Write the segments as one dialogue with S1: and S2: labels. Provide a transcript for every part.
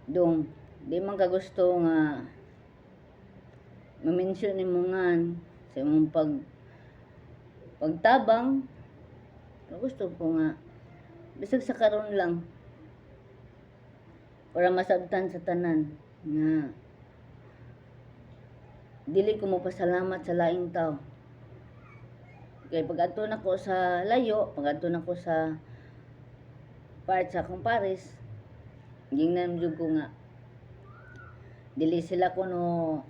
S1: dong di man ka gusto nga ma-mention nimo ngan sa imong pagtabang. Gusto ko nga bisag sa karon lang para masabtan sa tanan nga dili ko mo pasalamat sa laing tao. Kay pag-adto nako sa layo, pag-adto nako sa part sa akong pares, gingnan jud ko nga dili sila kuno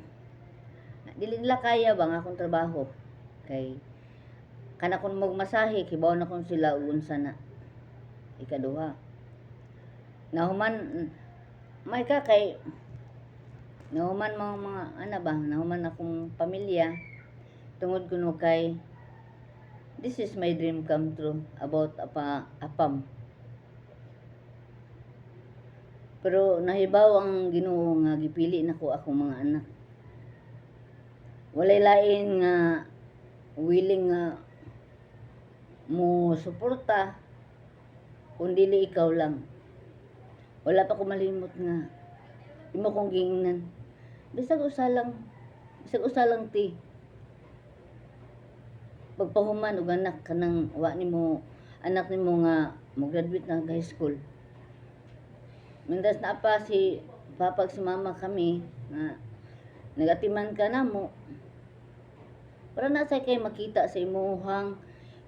S1: dili nila kaya ba nga akong trabaho. Kay kana kon magmasahe kibaw na kon sila ug unsa na. Ikaduha, nahuman may ka kay nahuman mga ana ba, nahuman akong pamilya tungod kuno kay this is my dream come true about apam. Pero nahibaw ang Ginoo nga gipili nako akong mga anak. Walay lain nga willing nga mo suporta kung dili ikaw lang. Wala pa ko malimot nga imo kong giingnan. Bisag usalang ti. Pagpahuman og anak kanang wa nimo anak nimo nga mo graduate na high school. Mindas na pa si papag si mama kami nga nagatiman ka na mo para na say kay makita sa imuhang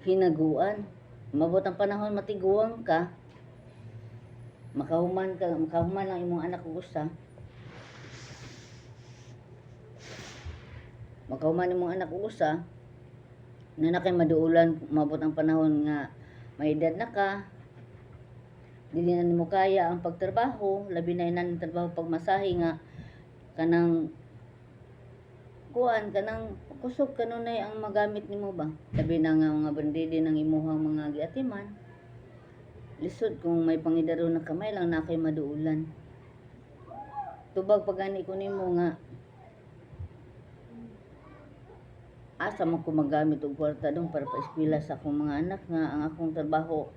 S1: hinaguan. Mabot ang panahon matiguang ka, makahuman ang imong anak ug usa. Makahuman imong anak ug usa na kay maduulan, mabot ang panahon nga may edad na ka, dili na nimo kaya ang pagtrabaho, labi na inan trabaho pagmasahe nga kanang kanang kusog kanunay ang magamit nimo ba. Labi na nga mga bandidi ng imuhang mga giatiman. Lisod kung may pangidaro na kamay lang na kay maduulan. Tubag pagani ko nimo nga asa man ko magamit og kwarta dong para pa-eskwela sa akong mga anak nga ang akong trabaho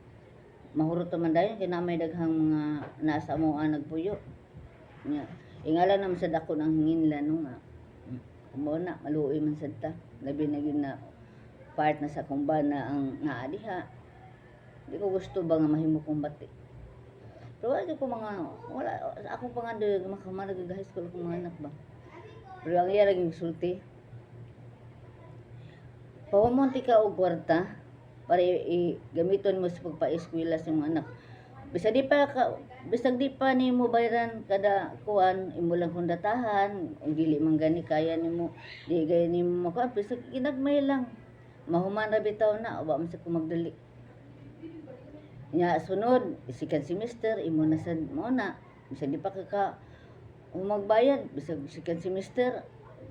S1: mahurot man dayon kay na may daghang mga nasa mo nagpuyo. Nya ingala naman sa dako ng hinginlan no nga. Kumo na maluoy man sad ta. Labi na gyud na part na sa akong bana ang naa diha. Di ko gusto ba nga mahimo kong bati. Pero wala ako pangando makamarag high school kong mga anak ba. Pero ang iya laging sulti. Pawamonti ka og kwarta para gamiton mo sa pagpa-eskwela sa mga anak. Bisag di pa nimo bayaran kada kuan imo lang kondatahan ug dili man gani kaya nimo di gaya nimo makuan bisag ginagmay lang mahuman ra bitaw na wa man sa ko magdali. Nya sunod second semester imo na sad mo na bisag di pa ka magbayad bisag second semester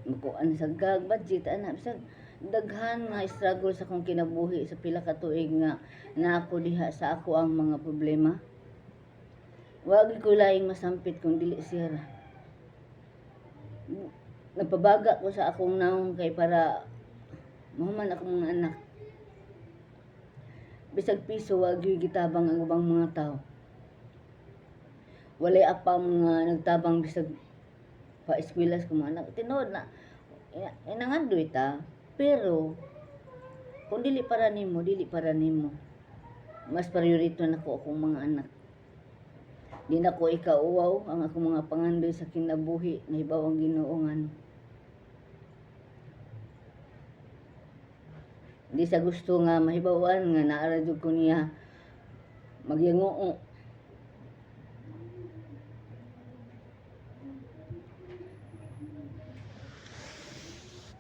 S1: makuan sa gag budget ana bisag daghan nga struggle sa akong kinabuhi sa pila ka tuig nga na ako diha sa ako ang mga problema. Wag ko laing masampit kung dili siya ra. Nagpabaga ko sa akong naong kay para mahuman akong mga anak. Bisag piso wag gyud gitabang ang ubang mga tao. Walay apam nga nagtabang bisag pa-eskwela sa mga anak. Tinuod na inangandoy ta. Pero kung dili para nimo, mas priorito nako akong mga anak. Di na ko ikauwaw ang akong mga pangandoy sa kinabuhi na hibaw ang Ginoo nga di sa gusto nga mahibawan nga naara jud ko niya magyango